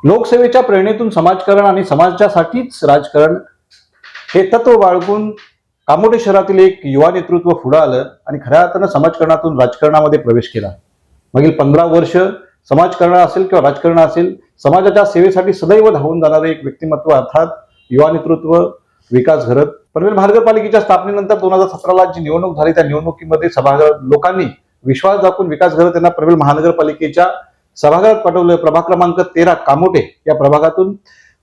लोकसेवेच्या प्रेरणेतून समाजकारण आणि समाजासाठीच राजकारण हे तत्व बाळगून कामोठे शहरातील एक युवा नेतृत्व पुढे आलं आणि खऱ्या अर्थानं समाजकारणातून राजकारणामध्ये प्रवेश केला. मागील 15 वर्ष समाजकारण असेल किंवा राजकारण असेल, समाजाच्या सेवेसाठी सदैव धावून जाणारे एक व्यक्तिमत्व अर्थात युवा नेतृत्व विकास घरत. पनवेल महानगरपालिकेच्या स्थापनेनंतर 2017ला जी निवडणूक झाली त्या निवडणुकीमध्ये सभागृह लोकांनी विश्वास दाखवून विकास घरत यांना पनवेल महानगरपालिकेच्या सभागृहात पाठवलं. प्रभाग क्रमांक 13 कामोठे या प्रभागातून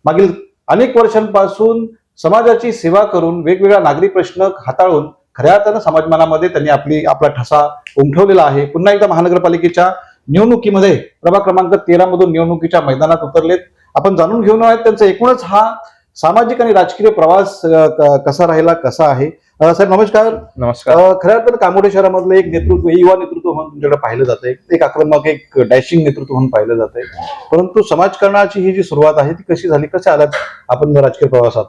मागील अनेक वर्षांपासून समाजाची सेवा करून वेगवेगळ्या नागरी प्रश्न हाताळून खऱ्या अर्थानं समाजमानामध्ये त्यांनी आपला ठसा उमटवलेला आहे. पुन्हा एकदा महानगरपालिकेच्या निवडणुकीमध्ये प्रभाग क्रमांक 13 मधून निवडणुकीच्या मैदानात उतरलेत. आपण जाणून घेऊन आहेत त्यांचा एकूणच हा सामाजिक आणि राजकीय प्रवास कसा राहिला, कसा आहे. साहेब नमस्कार. नमस्कार. खऱ्या अर्थानं कामोठे शहरामधलं एक नेतृत्व, युवा नेतृत्व म्हणून तुमच्याकडे पाहिलं जातंय, एक आक्रमक, एक डॅशिंग नेतृत्व म्हणून पाहिलं जातंय. परंतु समाजकारणाची ही जी सुरुवात आहे ती कशी झाली, कसे आलात आपण राजकीय प्रवासात?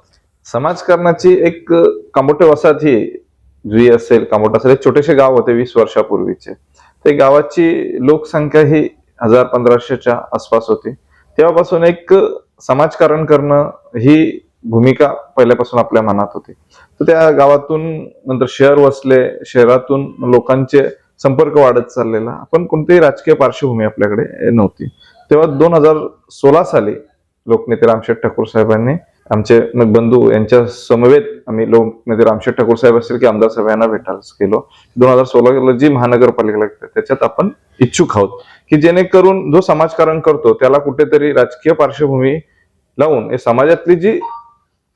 समाजकारणाची एक कामोठे वसाहत ही जी असेल, कामोठे असेल, एक छोटेसे गाव होते 20 वर्षापूर्वीचे. ते गावाची लोकसंख्या ही 1000-1500च्या आसपास होती. तेव्हापासून एक समाजकारण करणं ही भूमिका पहिल्यापासून आपल्या मनात होती. तर त्या गावातून नंतर शहर वसले, शहरातून लोकांचे संपर्क वाढत चाललेला, पण कोणतीही राजकीय पार्श्वभूमी आपल्याकडे नव्हती. तेव्हा 2016 साली लोकनेते रामशेठ ठाकूर साहेबांनी आमचे बंधू यांच्या समवेत आम्ही लोकनेते रामशेठ ठाकूर साहेब असेल की आमदार साहेब यांना भेटायला गेलो. 2016 जी महानगरपालिका लागते त्याच्यात आपण इच्छुक आहोत की जेणेकरून जो समाजकारण करतो त्याला कुठेतरी राजकीय पार्श्वभूमी लावून समाजातली जी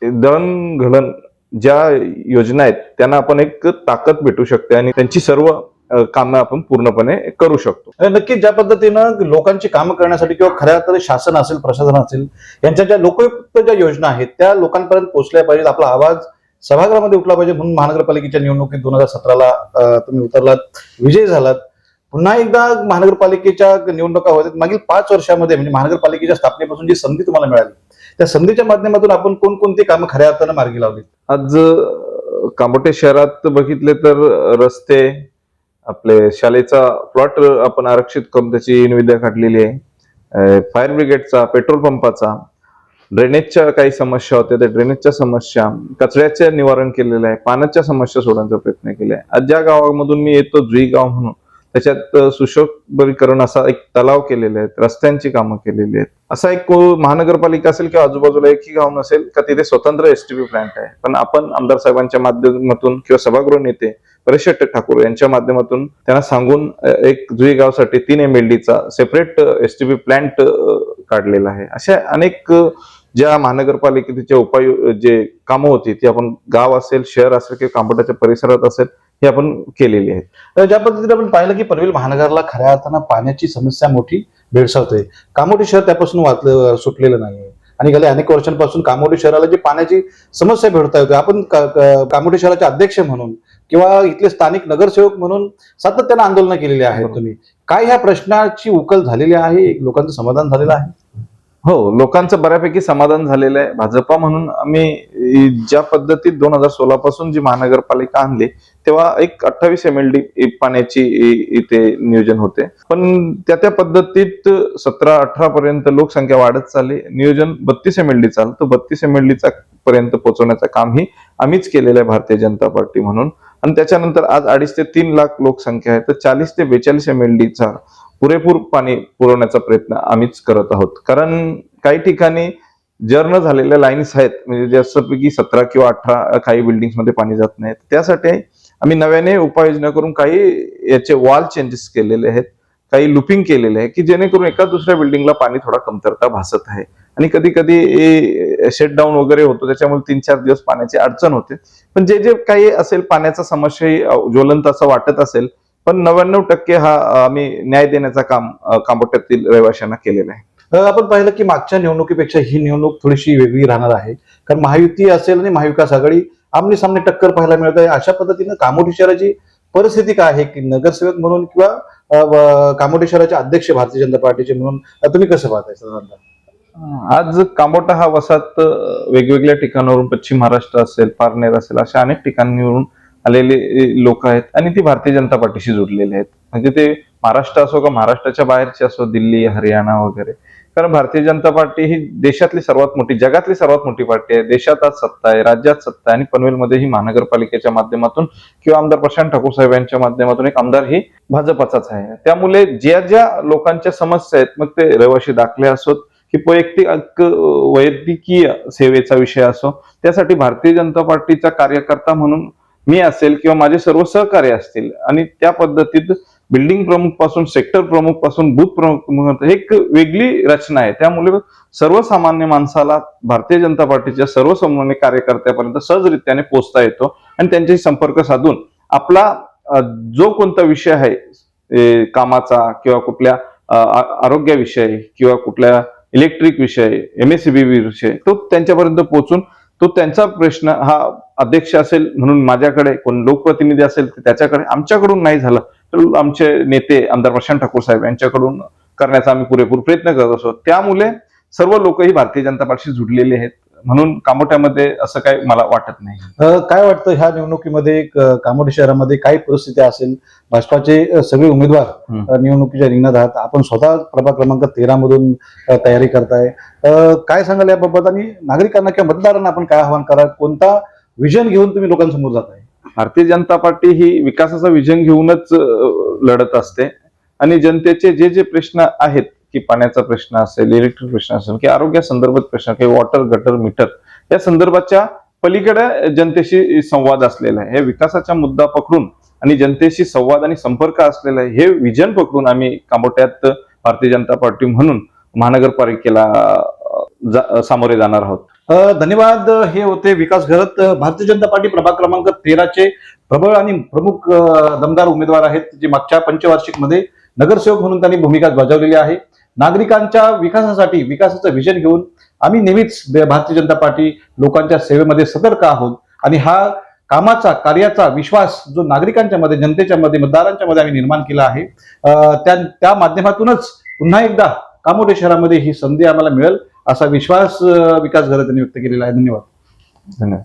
दळणघळण ज्या योजना आहेत त्यांना आपण एक ताकद भेटू शकते आणि त्यांची सर्व कामं आपण पूर्णपणे करू शकतो. नक्कीच ज्या पद्धतीनं लोकांची कामं करण्यासाठी किंवा खऱ्या अर्थाने शासन असेल, प्रशासन असेल, यांच्या ज्या लोकयुक्त ज्या योजना आहेत त्या लोकांपर्यंत पोहोचल्या पाहिजेत, आपला आवाज सभागृहामध्ये उठला पाहिजे. म्हणून महानगरपालिकेच्या निवडणुकीत 2017ला तुम्ही उतरलात, विजयी झालात. पुन्हा एकदा महानगरपालिकेच्या निवडणुका होत्या. मागील 5 वर्षामध्ये म्हणजे महानगरपालिकेच्या स्थापनेपासून जी संधी तुम्हाला मिळाली त्या संधीच्या माध्यमातून आपण कोणकोणती कामं खऱ्या अर्थानं मार्गी लावली? आज कामोठे शहरात बघितले तर रस्ते, आपले शाळेचा प्लॉट आपण आरक्षित करून त्याची निविदा काढलेली आहे. फायर ब्रिगेडचा, पेट्रोल पंपाचा, ड्रेनेजच्या काही समस्या होत्या त्या ड्रेनेजच्या समस्या, कचऱ्याचे निवारण केलेलं आहे, पाण्याच्या समस्या सोडवण्याचा प्रयत्न केलाय. आज ज्या गावामधून मी येतो, जुई गाव म्हणून, त्याच्यात सुशोभीकरण असा एक तलाव केलेले आहेत, रस्त्यांची कामं केलेली आहेत. असा एक महानगरपालिका असेल किंवा आजूबाजूला एकही गाव नसेल का तिथे स्वतंत्र एसटीपी प्लांट आहे. पण आपण आमदार साहेबांच्या माध्यमातून किंवा सभागृह नेते परेश ठाकूर यांच्या माध्यमातून त्यांना सांगून एक जुई गावसाठी 3 MLD चा सेपरेट एसटीपी प्लांट काढलेला आहे. अशा अनेक ज्या महानगरपालिकेच्या जे कामं होती ती आपण गाव असेल, शहर असेल किंवा कामोठ्याच्या परिसरात असेल हे आपण केलेली आहे. ज्या पद्धतीने आपण पाहिलं की पनवेल महानगरला खऱ्या अर्थानं पाण्याची समस्या मोठी भेडसावते. कामोठे शहर त्यापासून सुटलेलं नाहीये आणि गेल्या अनेक वर्षांपासून कामोठे शहराला जी पाण्याची समस्या भेडता होते, आपण कामोठे शहराचे अध्यक्ष म्हणून किंवा इथले स्थानिक नगरसेवक म्हणून सातत्यानं आंदोलन केलेली आहेत. तुम्ही काय ह्या प्रश्नाची उकल झालेली आहे, लोकांचं समाधान झालेलं आहे? हो, लोकांचं बऱ्यापैकी समाधान झालेलं आहे. भाजपा म्हणून आम्ही ज्या पद्धतीत 2016 पासून जी महानगरपालिका आणली तेव्हा एक 28 MLD पाण्याची इथे नियोजन होते. पण त्या पद्धतीत 17-18 पर्यंत लोकसंख्या वाढत चालली. नियोजन 32 MLD चाललं, तर 32 MLD पर्यंत पोहोचवण्याचं काम ही आम्हीच केलेलं आहे भारतीय जनता पार्टी म्हणून. आणि त्याच्यानंतर आज 2.5 ते 3 लाख लोकसंख्या आहे, तर 40 ते 42 MLD पुरेपूर पाणी पुरवण्याचा प्रयत्न आम्हीच करत आहोत. कारण काही ठिकाणी जर्न झालेल्या लाईन्स आहेत, म्हणजे जसं 17 किंवा 18 काही बिल्डिंग्स मध्ये पाणी जात नाही. त्यासाठी आम्ही नव्याने उपाययोजना करून काही याचे वॉल चेंजेस केलेले आहेत, काही लुपिंग केलेले आहे की जेणेकरून एका दुसऱ्या बिल्डिंगला पाणी थोडा कमतरता भासत आहे आणि कधी कधी शटडाऊन वगैरे होतो, त्याच्यामुळे 3-4 दिवस पाण्याची अडचण होते. पण जे काही असेल पाण्याचा समस्या ज्वलंत असं वाटत असेल, पण 99% हा आम्ही न्याय देण्याचं काम कामोठ्यातील रहिवाशांना केलेलं आहे. आपण पाहिलं की मागच्या निवडणुकीपेक्षा ही निवडणूक थोडीशी वेगळी राहणार आहे, कारण महायुती असेल आणि महाविकास आघाडी आमने सामने टक्कर पाहायला मिळत आहे. अशा पद्धतीनं कामोठे शहराची परिस्थिती काय आहे की नगरसेवक म्हणून किंवा कामोठे शहराचे अध्यक्ष भारतीय जनता पार्टीचे म्हणून तुम्ही कसं पाहताय साधारणतः? आज कामोठा हा वसाहत वेगवेगळ्या ठिकाणावरून, पश्चिम महाराष्ट्र असेल, पारनेर असेल, अशा अनेक ठिकाणांवरून आलेले लोक आहेत आणि ती भारतीय जनता पार्टीशी जोडलेले आहेत. म्हणजे ते महाराष्ट्र असो का महाराष्ट्राच्या बाहेरचे असो, दिल्ली, हरियाणा वगैरे, कारण भारतीय जनता पार्टी ही देशातली सर्वात मोठी, जगातली सर्वात मोठी पार्टी आहे. देशात आज सत्ता आहे, राज्यात सत्ता आहे आणि पनवेलमध्ये ही महानगरपालिकेच्या माध्यमातूम किंवा आमदार प्रशांत ठाकूर साहेब यांच्या माध्यमातून एक आमदार ही भाजपाचाच आहे. त्यामुळे ज्या ज्या लोकांच्या समस्या आहेत, मग ते रहिवाशी दाखले असोत की वैयक्तिकीय सेवेचा विषय असो, त्यासाठी भारतीय जनता पार्टीचा कार्यकर्ता म्हणून मी असेल किंवा माझे सर्व सहकारी असतील आणि त्या पद्धतीत बिल्डिंग प्रमुख पासून, सेक्टर प्रमुख पासून, बूथ प्रमुख एक वेगळी रचना आहे. त्यामुळे सर्वसामान्य माणसाला भारतीय जनता पार्टीच्या सर्वसामान्य कार्यकर्त्यापर्यंत सहजरित्याने पोहोचता येतो आणि त्यांच्याशी संपर्क साधून आपला जो कोणता विषय आहे कामाचा किंवा कुठल्या आरोग्याविषयी किंवा कुठल्या इलेक्ट्रिक विषय, MSCB विषय, तो त्यांच्यापर्यंत पोहोचून तो त्यांचा प्रश्न हा अध्यक्ष असेल म्हणून माझ्याकडे, कोण लोकप्रतिनिधी असेल त्याच्याकडे, आमच्याकडून नाही झालं तर आमचे नेते आमदार प्रशांत ठाकूर साहेब यांच्याकडून करण्याचा आम्ही पुरेपूर प्रयत्न करत असतो. त्यामुळे सर्व लोक ही भारतीय जनता पार्टीशी जुडलेले आहेत, म्हणून कामोठ्यामध्ये असं काही मला वाटत नाही. काय वाटतं ह्या निवडणुकीमध्ये कामोठी शहरामध्ये काय परिस्थिती असेल? भाजपाचे सगळे उमेदवार निवडणुकीच्या रिंगणात आहात, आपण स्वतः प्रभाग क्रमांक 13 मधून तयारी करताय, काय सांगाल याबाबत? आणि नागरिकांना किंवा मतदारांना आपण काय आवाहन करा, कोणता विजन घेऊन तुम्ही लोकांसमोर जाताय? भारतीय जनता पार्टी ही विकासाचा विजन घेऊनच लढत असते आणि जनतेचे जे जे प्रश्न आहेत की पाण्याचा प्रश्न असेल, इलेक्ट्रिक प्रश्न असेल की आरोग्या संदर्भात प्रश्न की वॉटर गटर मीटर, या संदर्भाच्या पलीकडे जनतेशी संवाद असलेला आहे. हे विकासाचा मुद्दा पकडून आणि जनतेशी संवाद आणि संपर्क असलेला आहे, हे विजन पकडून आम्ही कामोठ्यात भारतीय जनता पार्टी म्हणून महानगरपालिकेला सामोरे जाणार आहोत. धन्यवाद. हे होते विकास घरत, भारतीय जनता पार्टी प्रभाग क्रमांक 13 चे प्रबळ आणि प्रमुख दमदार उमेदवार आहेत, जे मागच्या पंचवार्षिक मध्ये नगरसेवक म्हणून त्यांनी भूमिका बजावलेली आहे. नागरिकांच्या विकासासाठी विकासाचं विजन घेऊन आम्ही नेहमीच भारतीय जनता पार्टी लोकांच्या सेवेमध्ये सतर्क आहोत आणि हा कामाचा, कार्याचा विश्वास जो नागरिकांच्या मध्ये, जनतेच्या मध्ये, मतदारांच्या मध्ये आम्ही निर्माण केला आहे, त्या माध्यमातूनच पुन्हा एकदा कामोठे शहरामध्ये ही संधी आम्हाला मिळेल असा विश्वास विकास घरत यांनी व्यक्त केलेला आहे. धन्यवाद.